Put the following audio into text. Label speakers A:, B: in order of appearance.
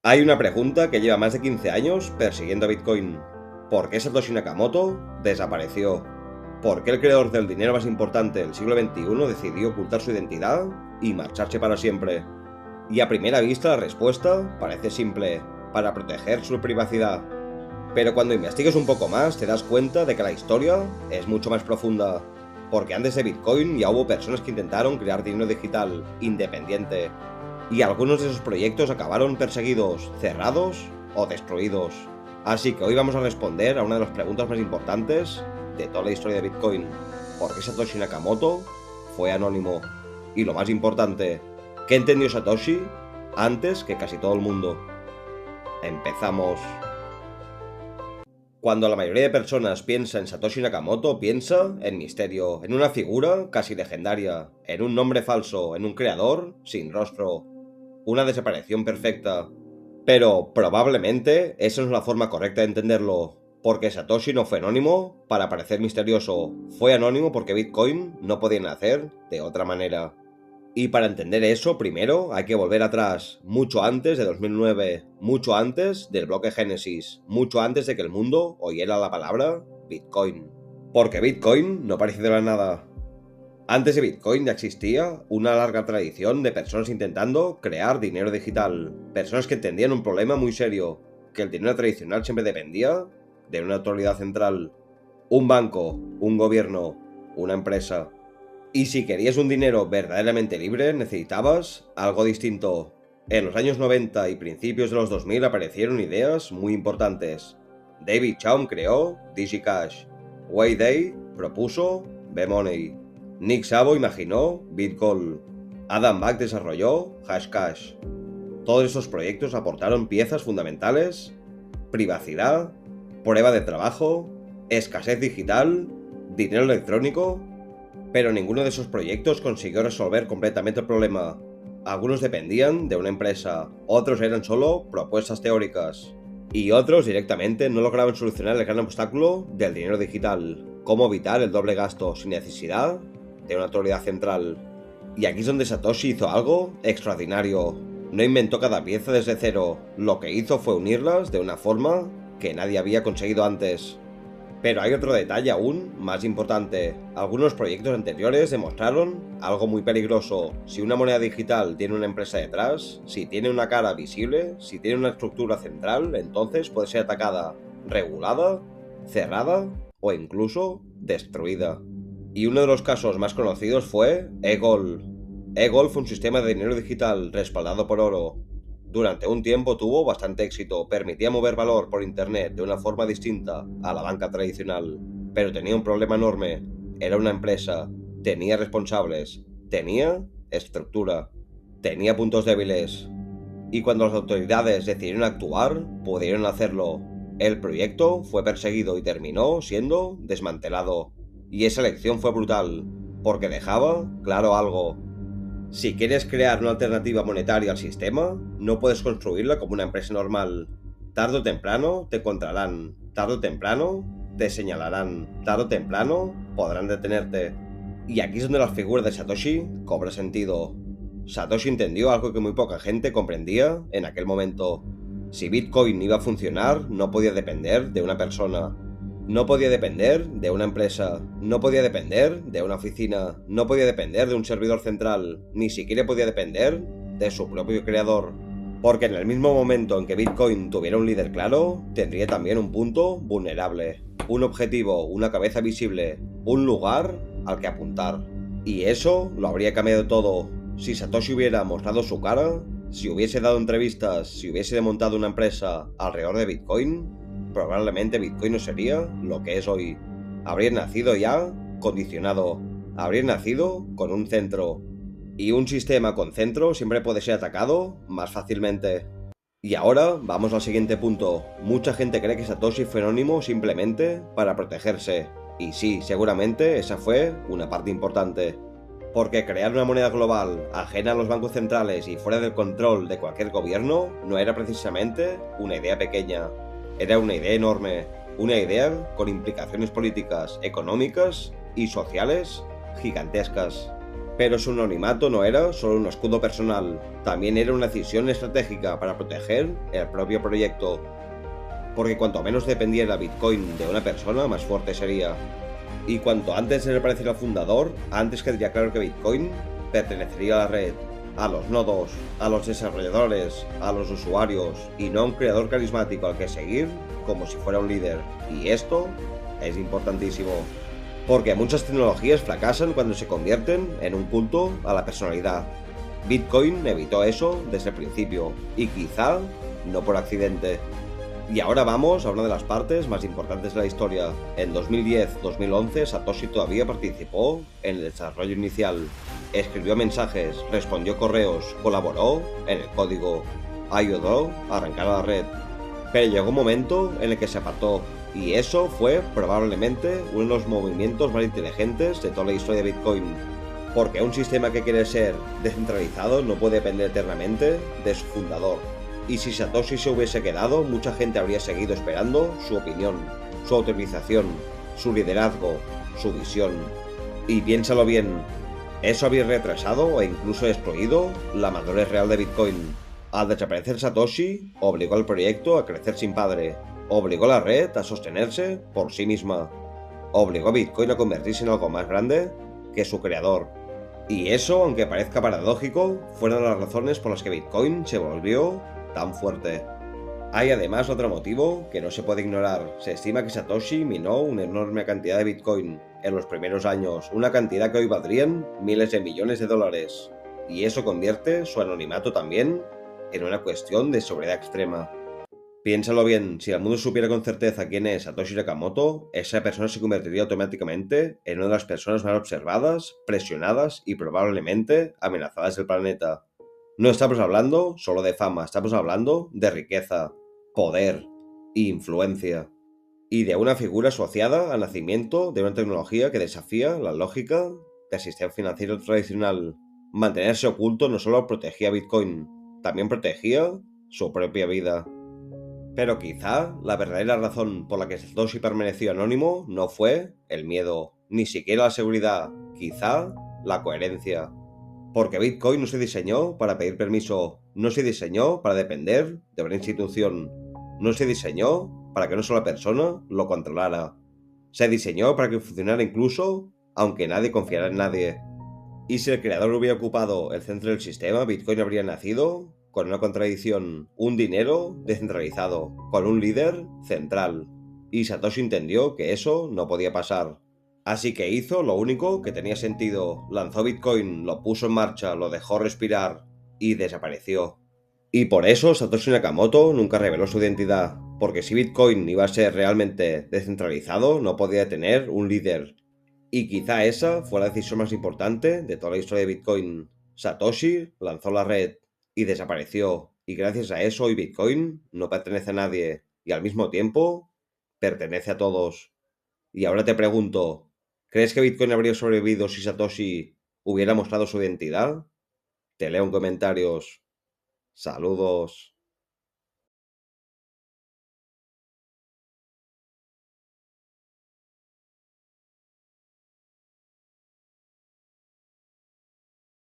A: Hay una pregunta que lleva más de 15 años persiguiendo a Bitcoin. ¿Por qué Satoshi Nakamoto desapareció? ¿Por qué el creador del dinero más importante del siglo XXI decidió ocultar su identidad y marcharse para siempre? Y a primera vista la respuesta parece simple: para proteger su privacidad. Pero cuando investigues un poco más te das cuenta de que la historia es mucho más profunda. Porque antes de Bitcoin ya hubo personas que intentaron crear dinero digital independiente. Y algunos de esos proyectos acabaron perseguidos, cerrados o destruidos. Así que hoy vamos a responder a una de las preguntas más importantes de toda la historia de Bitcoin. ¿Por qué Satoshi Nakamoto fue anónimo? Y lo más importante, ¿qué entendió Satoshi antes que casi todo el mundo? Empezamos. Cuando la mayoría de personas piensa en Satoshi Nakamoto, piensa en misterio, en una figura casi legendaria, en un nombre falso, en un creador sin rostro, una desaparición perfecta. Pero probablemente esa no es la forma correcta de entenderlo, porque Satoshi no fue anónimo para parecer misterioso, fue anónimo porque Bitcoin no podía nacer de otra manera. Y para entender eso, primero hay que volver atrás, mucho antes de 2009, mucho antes del bloque Génesis, mucho antes de que el mundo oyera la palabra Bitcoin. Porque Bitcoin no apareció de la nada. Antes de Bitcoin ya existía una larga tradición de personas intentando crear dinero digital, personas que entendían un problema muy serio, que el dinero tradicional siempre dependía de una autoridad central, un banco, un gobierno, una empresa. Y si querías un dinero verdaderamente libre, necesitabas algo distinto. En los años 90 y principios de los 2000 aparecieron ideas muy importantes. David Chaum creó DigiCash. Wei Dai propuso B-Money. Nick Szabo imaginó Bitgold. Adam Back desarrolló Hashcash. Todos esos proyectos aportaron piezas fundamentales: privacidad, prueba de trabajo, escasez digital, dinero electrónico. Pero ninguno de esos proyectos consiguió resolver completamente el problema. Algunos dependían de una empresa, otros eran solo propuestas teóricas, y otros directamente no lograban solucionar el gran obstáculo del dinero digital: cómo evitar el doble gasto sin necesidad de una autoridad central. Y aquí es donde Satoshi hizo algo extraordinario. No inventó cada pieza desde cero, lo que hizo fue unirlas de una forma que nadie había conseguido antes. Pero hay otro detalle aún más importante. Algunos proyectos anteriores demostraron algo muy peligroso. Si una moneda digital tiene una empresa detrás, si tiene una cara visible, si tiene una estructura central, entonces puede ser atacada, regulada, cerrada o incluso destruida. Y uno de los casos más conocidos fue eGold. eGold fue un sistema de dinero digital respaldado por oro. Durante un tiempo tuvo bastante éxito, permitía mover valor por internet de una forma distinta a la banca tradicional, pero tenía un problema enorme: era una empresa, tenía responsables, tenía estructura, tenía puntos débiles. Y cuando las autoridades decidieron actuar, pudieron hacerlo. El proyecto fue perseguido y terminó siendo desmantelado. Y esa lección fue brutal, porque dejaba claro algo: si quieres crear una alternativa monetaria al sistema, no puedes construirla como una empresa normal. Tarde o temprano te encontrarán, tarde o temprano te señalarán, tarde o temprano podrán detenerte. Y aquí es donde la figura de Satoshi cobra sentido. Satoshi entendió algo que muy poca gente comprendía en aquel momento. Si Bitcoin iba a funcionar, no podía depender de una persona. No podía depender de una empresa, no podía depender de una oficina, no podía depender de un servidor central, ni siquiera podía depender de su propio creador. Porque en el mismo momento en que Bitcoin tuviera un líder claro, tendría también un punto vulnerable, un objetivo, una cabeza visible, un lugar al que apuntar. Y eso lo habría cambiado todo. Si Satoshi hubiera mostrado su cara, si hubiese dado entrevistas, si hubiese montado una empresa alrededor de Bitcoin, probablemente Bitcoin no sería lo que es hoy. Habría nacido ya condicionado, habría nacido con un centro. Y un sistema con centro siempre puede ser atacado más fácilmente. Y ahora vamos al siguiente punto. Mucha gente cree que Satoshi fue anónimo simplemente para protegerse. Y sí, seguramente esa fue una parte importante. Porque crear una moneda global, ajena a los bancos centrales y fuera del control de cualquier gobierno, no era precisamente una idea pequeña. Era una idea enorme, una idea con implicaciones políticas, económicas y sociales gigantescas. Pero su anonimato no era solo un escudo personal, también era una decisión estratégica para proteger el propio proyecto. Porque cuanto menos dependiera Bitcoin de una persona, más fuerte sería. Y cuanto antes de aparecer al fundador, antes quedaría claro que Bitcoin pertenecería a la red, a los nodos, a los desarrolladores, a los usuarios, y no a un creador carismático al que seguir como si fuera un líder. Y esto es importantísimo. Porque muchas tecnologías fracasan cuando se convierten en un culto a la personalidad. Bitcoin evitó eso desde el principio, y quizá no por accidente. Y ahora vamos a una de las partes más importantes de la historia. En 2010-2011 Satoshi todavía participó en el desarrollo inicial. Escribió mensajes, respondió correos, colaboró en el código, ayudó a arrancar a la red. Pero llegó un momento en el que se apartó, y eso fue probablemente uno de los movimientos más inteligentes de toda la historia de Bitcoin. Porque un sistema que quiere ser descentralizado no puede depender eternamente de su fundador. Y si Satoshi se hubiese quedado, mucha gente habría seguido esperando su opinión, su autorización, su liderazgo, su visión. Y piénsalo bien, eso habría retrasado e incluso destruido la madurez real de Bitcoin. Al desaparecer Satoshi, obligó al proyecto a crecer sin padre, obligó a la red a sostenerse por sí misma, obligó a Bitcoin a convertirse en algo más grande que su creador. Y eso, aunque parezca paradójico, fueron las razones por las que Bitcoin se volvió tan fuerte. Hay además otro motivo que no se puede ignorar. Se estima que Satoshi minó una enorme cantidad de Bitcoin en los primeros años, una cantidad que hoy valdrían miles de millones de dólares. Y eso convierte su anonimato también en una cuestión de sobriedad extrema. Piénsalo bien, si el mundo supiera con certeza quién es Satoshi Nakamoto, esa persona se convertiría automáticamente en una de las personas más observadas, presionadas y probablemente amenazadas del planeta. No estamos hablando solo de fama, estamos hablando de riqueza, poder e influencia. Y de una figura asociada al nacimiento de una tecnología que desafía la lógica del sistema financiero tradicional. Mantenerse oculto no solo protegía a Bitcoin, también protegía su propia vida. Pero quizá la verdadera razón por la que Satoshi permaneció anónimo no fue el miedo, ni siquiera la seguridad, quizá la coherencia. Porque Bitcoin no se diseñó para pedir permiso, no se diseñó para depender de una institución, no se diseñó para que una sola persona lo controlara. Se diseñó para que funcionara incluso aunque nadie confiara en nadie. Y si el creador hubiera ocupado el centro del sistema, Bitcoin habría nacido con una contradicción, un dinero descentralizado, con un líder central. Y Satoshi entendió que eso no podía pasar. Así que hizo lo único que tenía sentido, lanzó Bitcoin, lo puso en marcha, lo dejó respirar y desapareció. Y por eso Satoshi Nakamoto nunca reveló su identidad, porque si Bitcoin iba a ser realmente descentralizado, no podía tener un líder. Y quizá esa fue la decisión más importante de toda la historia de Bitcoin. Satoshi lanzó la red y desapareció, y gracias a eso hoy Bitcoin no pertenece a nadie, y al mismo tiempo pertenece a todos. Y ahora te pregunto, ¿crees que Bitcoin habría sobrevivido si Satoshi hubiera mostrado su identidad? Te leo en comentarios. Saludos.